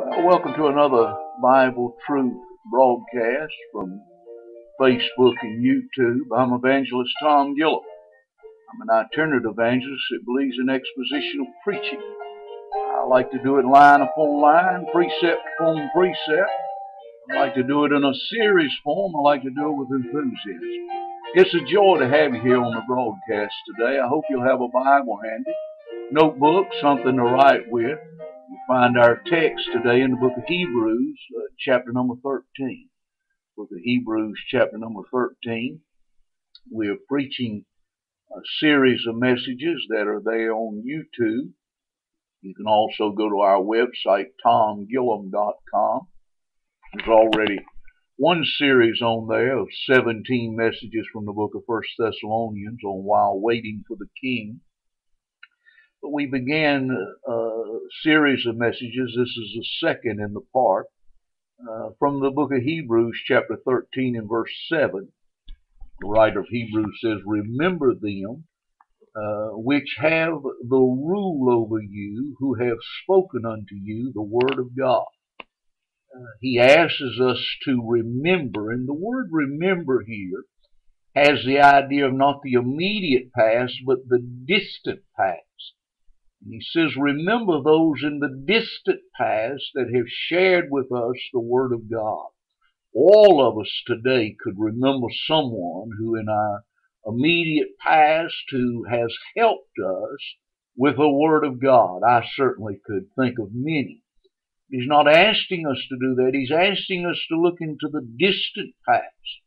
Well, welcome to another Bible Truth broadcast from Facebook and YouTube. I'm Evangelist Tom Gillum. I'm an itinerant evangelist that believes in expositional preaching. I like to do it line upon line, precept upon precept. I like to do it in a series form. I like to do it with enthusiasm. It's a joy to have you here on the broadcast today. I hope you'll have a Bible handy, notebook, something to write with. We'll find our text today in the book of Hebrews, chapter number 13. Book of Hebrews, chapter number 13. We are preaching a series of messages that are there on YouTube. You can also go to our website, tomgillum.com. There's already one series on there of 17 messages from the book of 1 Thessalonians on while waiting for the King. But we began a series of messages. This is the second in the part from the book of Hebrews, chapter 13 and verse 7. The writer of Hebrews says, "Remember them which have the rule over you, who have spoken unto you the word of God." He asks us to remember, and the word remember here has the idea of not the immediate past, but the distant past. And he says, remember those in the distant past that have shared with us the Word of God. All of us today could remember someone who in our immediate past who has helped us with the Word of God. I certainly could think of many. He's not asking us to do that. He's asking us to look into the distant past.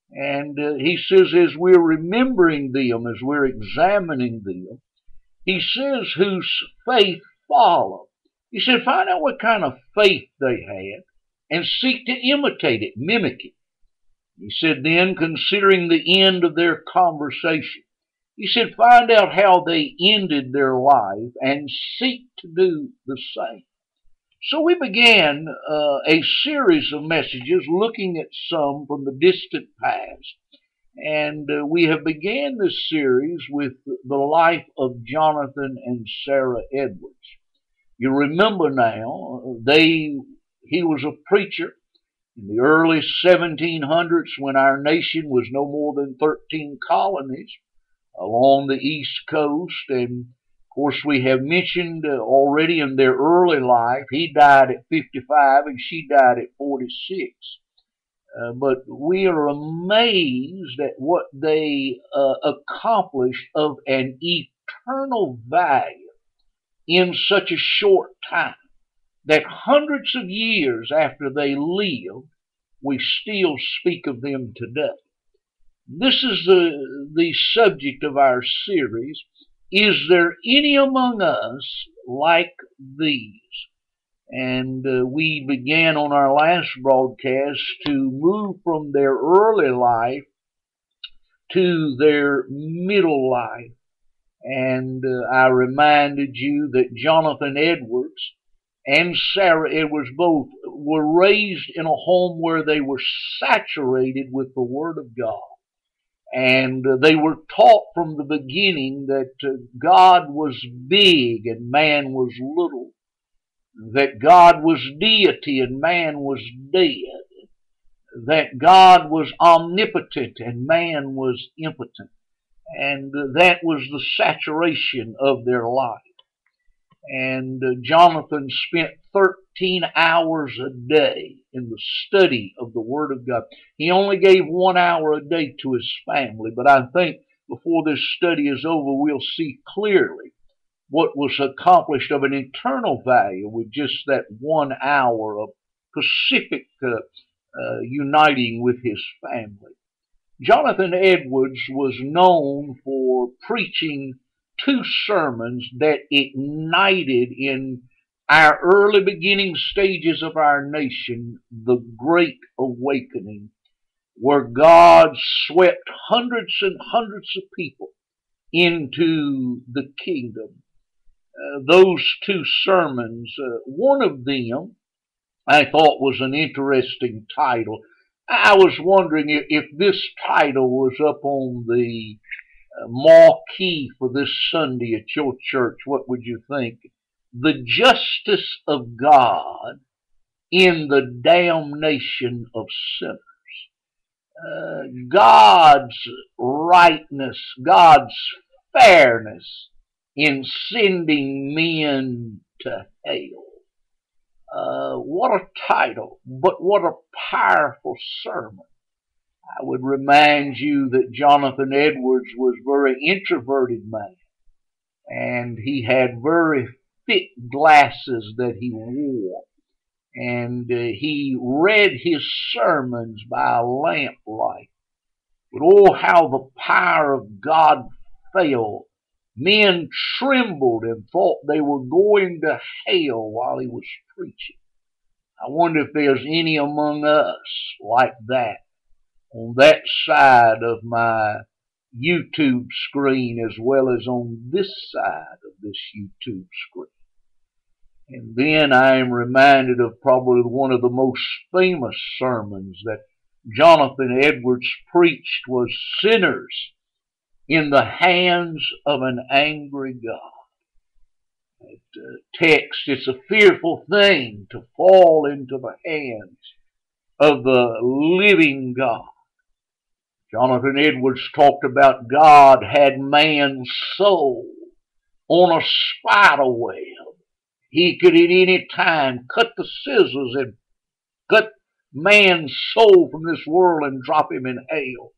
And he says, as we're remembering them, as we're examining them, he says, whose faith follow. He said, find out what kind of faith they had and seek to imitate it, mimic it. He said, then, considering the end of their conversation, he said, find out how they ended their life and seek to do the same. So we began a series of messages looking at some from the distant past. And we have began this series with the life of Jonathan and Sarah Edwards. You remember now, he was a preacher in the early 1700s when our nation was no more than 13 colonies along the East Coast. And of course, we have mentioned already in their early life, he died at 55 and she died at 46. But we are amazed at what they accomplished of an eternal value in such a short time, that hundreds of years after they lived, we still speak of them today. This is the subject of our series. Is there any among us like these? And we began on our last broadcast to move from their early life to their middle life. And I reminded you that Jonathan Edwards and Sarah Edwards both were raised in a home where they were saturated with the Word of God. And they were taught from the beginning that God was big and man was little, that God was deity and man was dead, that God was omnipotent and man was impotent. And that was the saturation of their life. And Jonathan spent 13 hours a day in the study of the Word of God. He only gave 1 hour a day to his family, but I think before this study is over, we'll see clearly what was accomplished of an eternal value with just that 1 hour of pacific uniting with his family. Jonathan Edwards was known for preaching 2 sermons that ignited in our early beginning stages of our nation the Great Awakening, where God swept hundreds and hundreds of people into the kingdom. Those 2 sermons, one of them I thought was an interesting title. I was wondering if this title was up on the marquee for this Sunday at your church. What would you think? The Justice of God in the damnation of sinners. God's rightness, God's fairness in sending men to hell. What a title, but what a powerful sermon. I would remind you that Jonathan Edwards was a very introverted man, and he had very thick glasses that he wore, and he read his sermons by a lamplight. But oh, how the power of God fell. Men trembled and thought they were going to hell while he was preaching. I wonder if there's any among us like that on that side of my YouTube screen as well as on this side of this YouTube screen. And then I am reminded of probably one of the most famous sermons that Jonathan Edwards preached was Sinners in the Hands of an Angry God. That text, it's a fearful thing to fall into the hands of the living God. Jonathan Edwards talked about God had man's soul on a spider web. He could at any time cut the scissors and cut man's soul from this world and drop him in hell.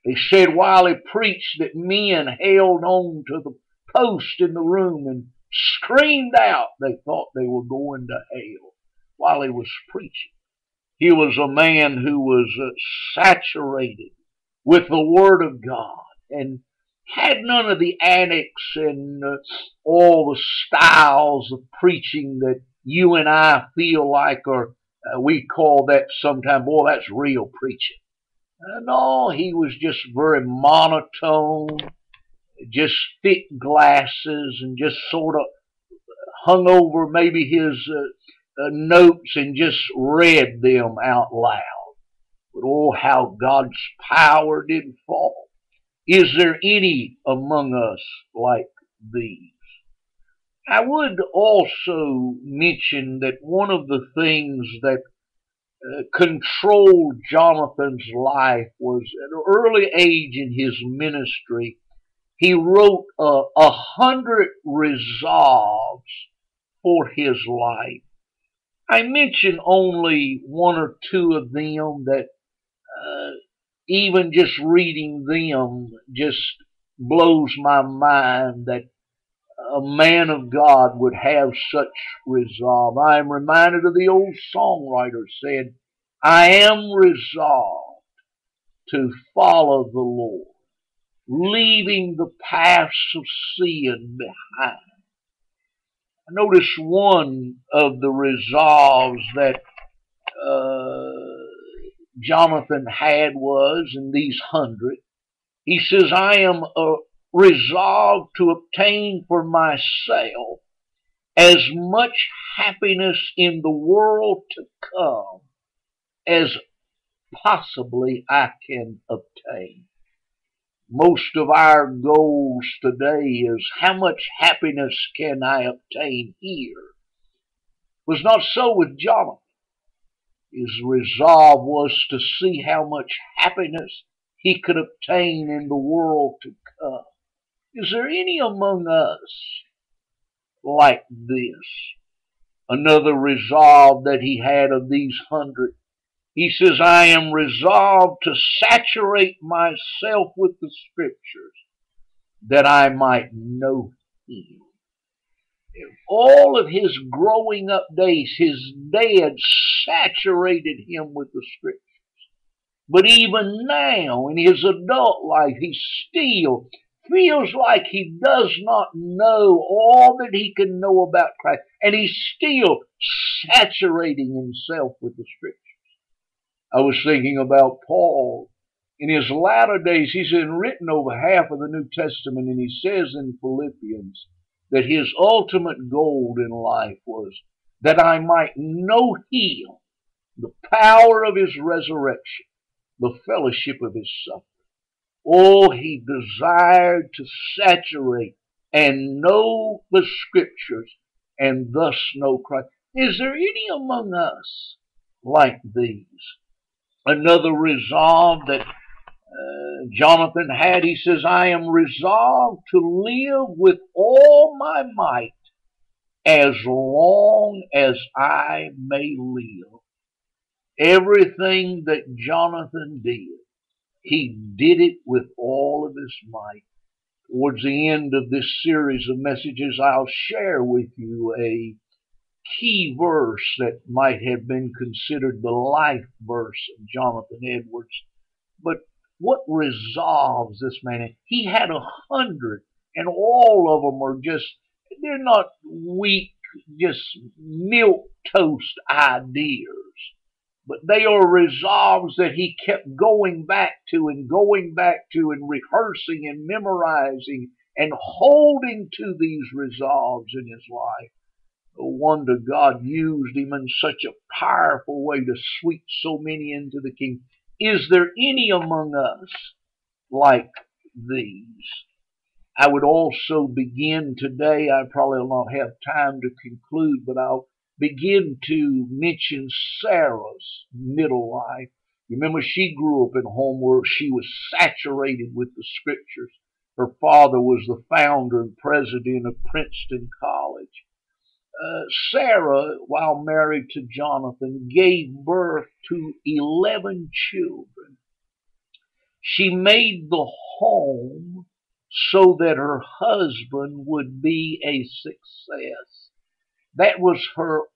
They said while he preached that men held on to the post in the room and screamed out they thought they were going to hell while he was preaching. He was a man who was saturated with the Word of God and had none of the antics and all the styles of preaching that you and I feel like, or we call that sometimes, boy, that's real preaching. No, he was just very monotone, just thick glasses, and just sort of hung over maybe his notes and just read them out loud. But oh, how God's power did fall. Is there any among us like these? I would also mention that one of the things that controlled Jonathan's life was at an early age in his ministry, he wrote 100 resolves for his life. I mention only one or two of them that even just reading them just blows my mind that a man of God would have such resolve. I am reminded of the old songwriter said, I am resolved to follow the Lord, leaving the paths of sin behind. I notice one of the resolves that Jonathan had was, in these 100, he says, I am resolved to obtain for myself as much happiness in the world to come as possibly I can obtain. Most of our goals today is how much happiness can I obtain here? It was not so with Jonathan. His resolve was to see how much happiness he could obtain in the world to come. Is there any among us like this? Another resolve that he had of these 100. He says, I am resolved to saturate myself with the Scriptures that I might know Him. In all of his growing up days, his dad saturated him with the Scriptures. But even now, in his adult life, he still feels like he does not know all that he can know about Christ. And he's still saturating himself with the Scriptures. I was thinking about Paul. In his latter days, he's written over half of the New Testament, and he says in Philippians that his ultimate goal in life was that I might know Him, the power of His resurrection, the fellowship of His suffering. Oh, he desired to saturate and know the Scriptures and thus know Christ. Is there any among us like these? Another resolve that Jonathan had, he says, I am resolved to live with all my might as long as I may live. Everything that Jonathan did, he did it with all of his might. Towards the end of this series of messages, I'll share with you a key verse that might have been considered the life verse of Jonathan Edwards. But what resolves this man? He had 100, and all of them are just, they're not weak, just milk toast ideas. But they are resolves that he kept going back to and going back to and rehearsing and memorizing and holding to these resolves in his life. No wonder God used him in such a powerful way to sweep so many into the kingdom. Is there any among us like these? I would also begin today, I probably will not have time to conclude, but I'll begin to mention Sarah's middle life. Remember, she grew up in a home where she was saturated with the scriptures. Her father was the founder and president of Princeton College. Sarah, while married to Jonathan, gave birth to 11 children. She made the home so that her husband would be a success. That was her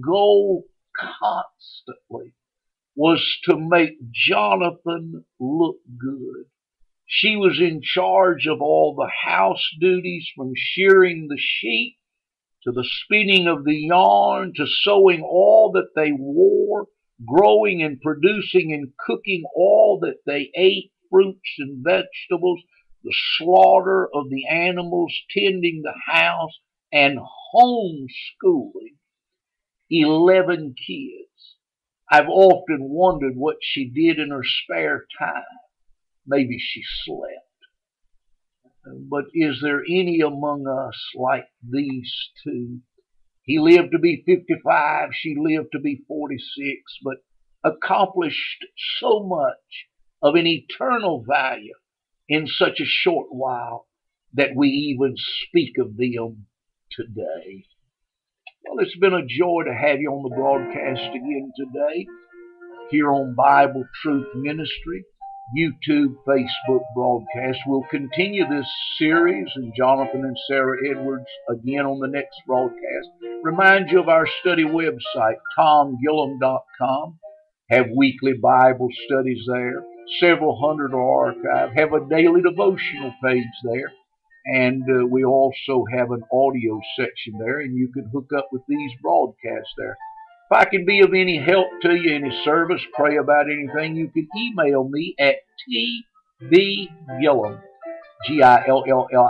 goal constantly, was to make Jonathan look good. She was in charge of all the house duties, from shearing the sheep to the spinning of the yarn, to sewing all that they wore, growing and producing and cooking all that they ate, fruits and vegetables, the slaughter of the animals, tending the house, and homeschooling 11 kids. I've often wondered what she did in her spare time. Maybe she slept. But is there any among us like these two? He lived to be 55, she lived to be 46, but accomplished so much of an eternal value in such a short while that we even speak of them today. Well, it's been a joy to have you on the broadcast again today, here on Bible Truth Ministry, YouTube, Facebook broadcast. We'll continue this series and Jonathan and Sarah Edwards again on the next broadcast. Remind you of our study website, tomgillum.com. Have weekly Bible studies there. Several hundred are archived. Have a daily devotional page there. And we also have an audio section there, and you can hook up with these broadcasts there. If I can be of any help to you, any service, pray about anything, you can email me at tbgillum, Gilliam,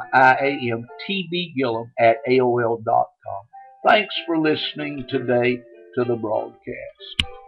tbgillum at AOL.com. Thanks for listening today to the broadcast.